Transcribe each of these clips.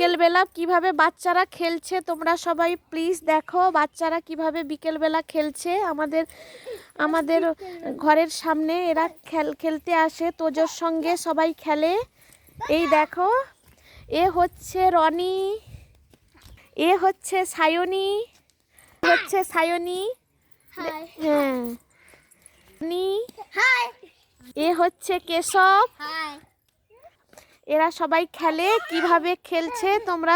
বিকেলবেলা কিভাবে বাচ্চারা খেলছে তোমরা সবাই প্লিজ দেখো। বাচ্চারা কিভাবে বিকেলবেলা খেলছে আমাদের আমাদের ঘরের সামনে। এরা খেলতে আসে, তোজোর সঙ্গে সবাই খেলে। এই দেখো, এ হচ্ছে রনি, এ হচ্ছে সায়নী, হ্যাঁ, এ হচ্ছে কেশব। এরা সবাই খেলে। কিভাবে খেলছে তোমরা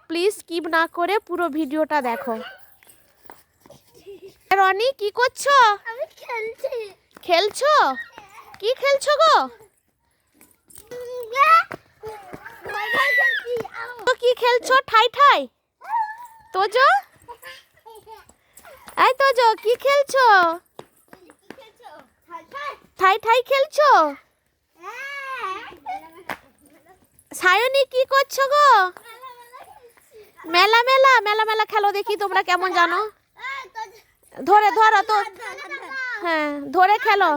প্লিজ স্কিপ না করে পুরো ভিডিওটা দেখো। রনি কি করছো? আমি খেলছি। খেলছো? কি খেলছো গো? কি খেলছো? ঠাই ঠাই। তোজো, এই তোজো কি খেলছো? ঠাই ঠাই খেলছো? সায়নী কি করছো গো? মেলা মেলা মেলা মেলা খেলো দেখি তোমরা কেমন জানো। ধরো তো, হ্যাঁ ধরে খেলো।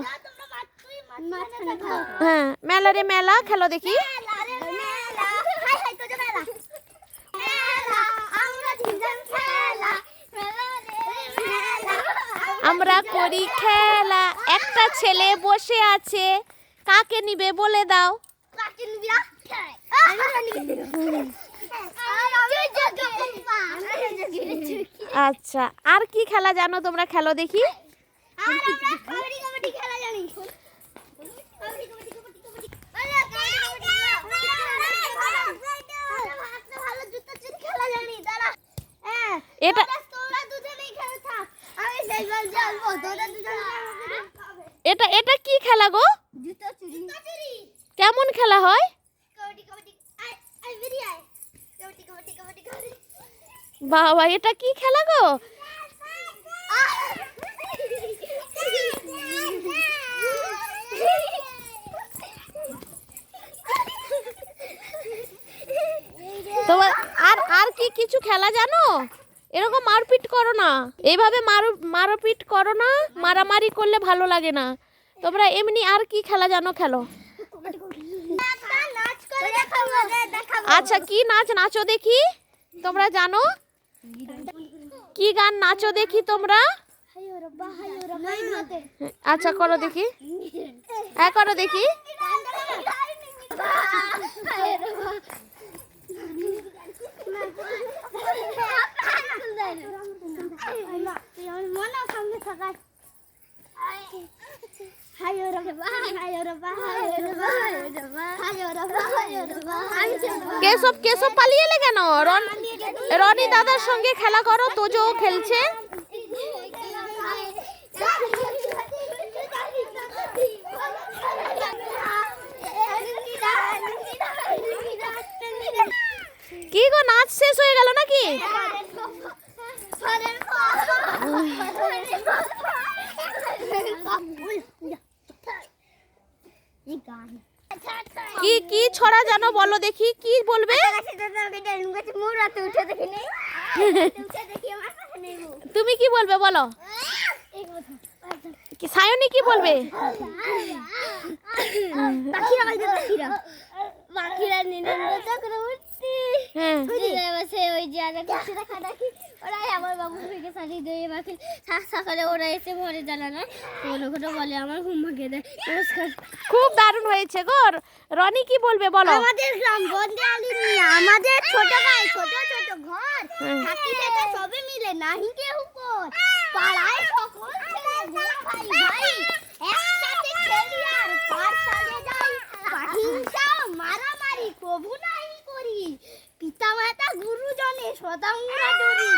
হ্যাঁ মেলা রে মেলা খেলো দেখি। আমরা করি খেলা। একটা ছেলে বসে আছে, কাকে নিবে বলে দাও। আচ্ছা, আর কি খেলা জানো তোমরা? খেলো দেখি। এটা এটা এটা কি খেলা গো? কেমন খেলা হয়? বাবা, এটা কি খেলা গো? তোমার আর কি কিছু খেলা জানো? এরকম মারপিট করো না, এইভাবে মারপিট করো না। মারামারি করলে ভালো লাগে না। তোমরা এমনি আর কি খেলা জানো খেলো। আচ্ছা, কি নাচ নাচো দেখি তোমরা জানো? কি গান নাচো দেখি তোমরা? আচ্ছা করো দেখি, হ্যাঁ করো দেখি। কেশব পালিয়ে এলে কেন? রনি দাদার সঙ্গে খেলা করো, তোজো খেলছে। কি গো, নাচ শেষ হয়ে গেল নাকি? কি কি ছড়া জানো বলো দেখি, কি বলবে? তুমি কি বলবে বলো? সায়নী কি বলবে? খুব দারুণ হয়েছে গো। রনি কি বলবে বলো? আমাদের গ্রাম বন্দেআলি নিয়ে আমাদের ছোট ভাই ছোট ছোট ঘর থাকি থেকে সবে মিলে নাহি কেউ উপর পাড়ায় সকল ছেলে ভাই ভাই একসাথে খেলি আর পাঠশালে যাই পাঠিংসা মারামারি কবু নাহি করি পিতা মাতা গুরুজনে সদা আমরা ডরি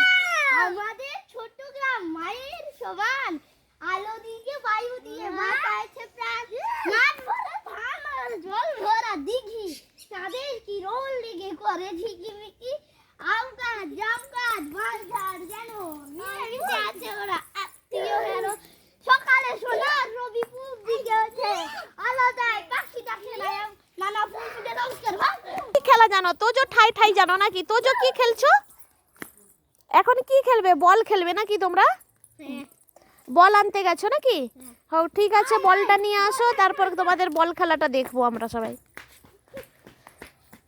আমাদের ছোট গ্রাম মায়ের সমান আলো দিকে বায়ু দিয়ে বাঁচাইছে প্রাণ মাঠ ভরা ধান আর জল ভরা দিঘি তাদের কি রোল লেগে করে ঝিকিমিকি আম গাছ জাম গাছ বাঁশ ঝাড় যেন মিলেমিশে আছে ওরা আত্মীয় হেন সকালে সোনার রবি পূব দিকে ওঠে আলাদায় পাখি ডাকে নানা ফুল ফুটে নমস্কার। কি খেলা জানো? তোজো ঠাই ঠাই জানো নাকি? তোজো কি খেলছো এখন? কি খেলবে? বল খেলবে নাকি তোমরা? বল আনতে গেছো নাকি? হও ঠিক আছে, বলটা নিয়ে আসো, তারপর তোমাদের বল খেলাটা দেখবো আমরা সবাই।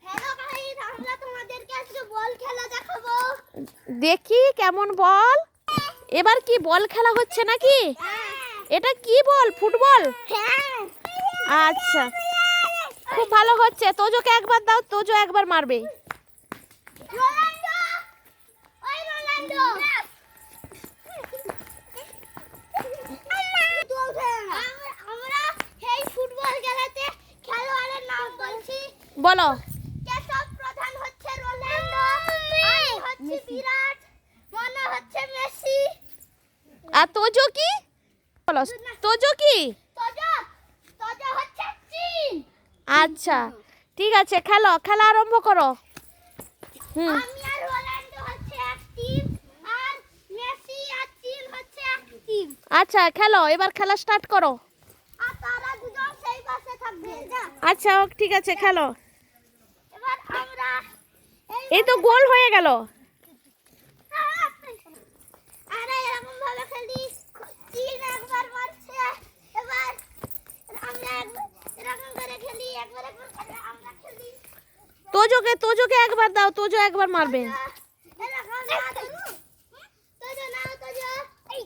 হ্যালো গাইস, আমরা তোমাদেরকে বল খেলা দেখাবো। দেখি কেমন বল। এবার কি বল খেলা হচ্ছে নাকি? এটা কি বল? ফুটবল? আচ্ছা, খুব ভালো হচ্ছে। তোজোকে একবার দাও, তোজো একবার মারবে। রোনাল্ডো, ওই রোনাল্ডো। আমরা এই ফুটবল খেলাতে খেলোয়াড়ের নাম বলছি। বলো। কেশব প্রধান হচ্ছে রোনাল্ডো, আমি হচ্ছে বিরাট, মনে হচ্ছে মেসি। আর তোজো কি? বলো, তোজো কি? তোজো, তোজো হচ্ছে চীন। আচ্ছা, ঠিক আছে, খেলো, খেলা আরম্ভ করো। আমি আর রোনাল্ডো হচ্ছে এক টিম, আর মেসি আর চীন হচ্ছে এক টিম। আচ্ছা, খেলো, এবার খেলা স্টার্ট করো। আর তারা দুজন সেই পাশে থাকবে। আচ্ছা, ঠিক আছে, খেলো। এবার আমরা এই তো গোল হয়ে গেল। আমরা এরকম ভাবে খেলি। চীন একবার মারছে, এবার আমরা এরকম করে খেলি, একবার একবার করে আমরা খেলি। তোজোকে একবার দাও, তোজো একবার মারবে। এরকম তোজো নাও, তোজো এই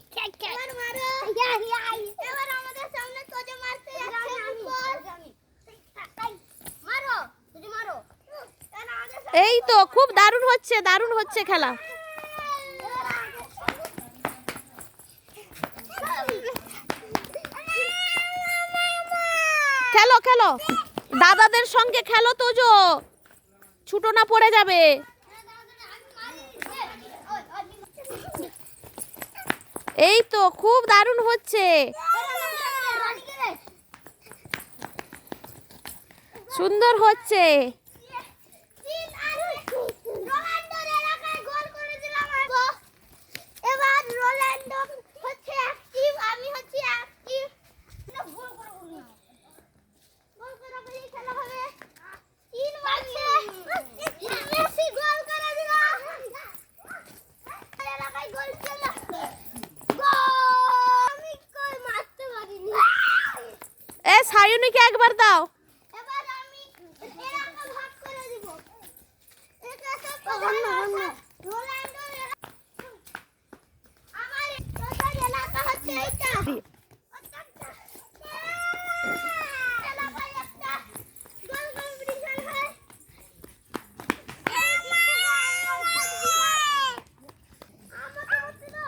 এবার মারো। এবার আমাদের সামনে তোজো মারতে যাচ্ছে ফুটবল। মারো, তোজো মারো। এবার আমাদের সামনে এই তো খুব দারুণ হচ্ছে, দারুণ হচ্ছে খেলা। খেলো, খেলো, দাদাদের সঙ্গে খেলো তোজো, ছুটো না পড়ে যাবে। এই তো খুব দারুণ হচ্ছে, সুন্দর হচ্ছে। এবার রোনাল্ডো হচ্ছে অ্যাক্টিভ, আমি হচ্ছে অ্যাক্টিভ। গোল করে বলি খেলা হবে। তিন মারছে, মেসি গোল করে দিল। এলাকায় গোল ছিল, গোল। আমি কই মারতে পারিনি। এ সায়ুনিকে একবার দাও। এবার আমি এলাকা ভাগ করে দিব। এটা সব রোনাল্ডো। আমার টোটাল এলাকা হচ্ছে এইটা। এলাকায় একটা গোল কম্পিটিশন হয়। আমাকে হচ্ছে না।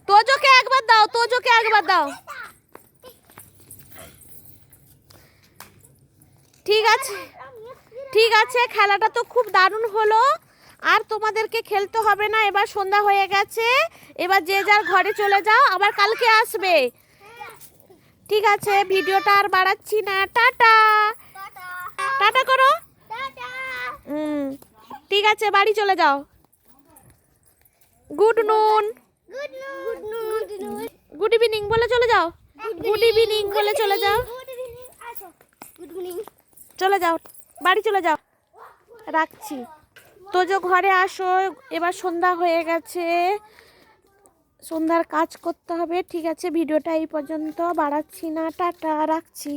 তোজোকে একবার দাও, তোজোকে একবার দাও। ঠিক আছে, ঠিক আছে, খেলাটা তো খুব দারুণ হলো। আর তোমাদেরকে খেলতে হবে না, এবার সন্ধ্যা হয়ে গেছে। এবার যে যার ঘরে চলে যাও, আবার কালকে আসবে। ঠিক আছে, ভিডিওটা আর বাড়াচ্ছি না। Tata, tata. টাটা করো। টাটা। ঠিক আছে, বাড়ি চলে যাও। গুড নুন, গুড নুন। গুড ইভিনিং বলে চলে যাও। গুড ইভিনিং বলে চলে যাও। Good evening. আসো। Good evening. চলে যাও, বাড়ি চলে যাও। রাখছি। তোজো ঘরে আসো, এবার সন্ধ্যা হয়ে গেছে, সন্ধ্যার কাজ করতে হবে। ঠিক আছে, ভিডিওটা এই পর্যন্ত, বাড়াচ্ছি না। টাটা, রাখছি।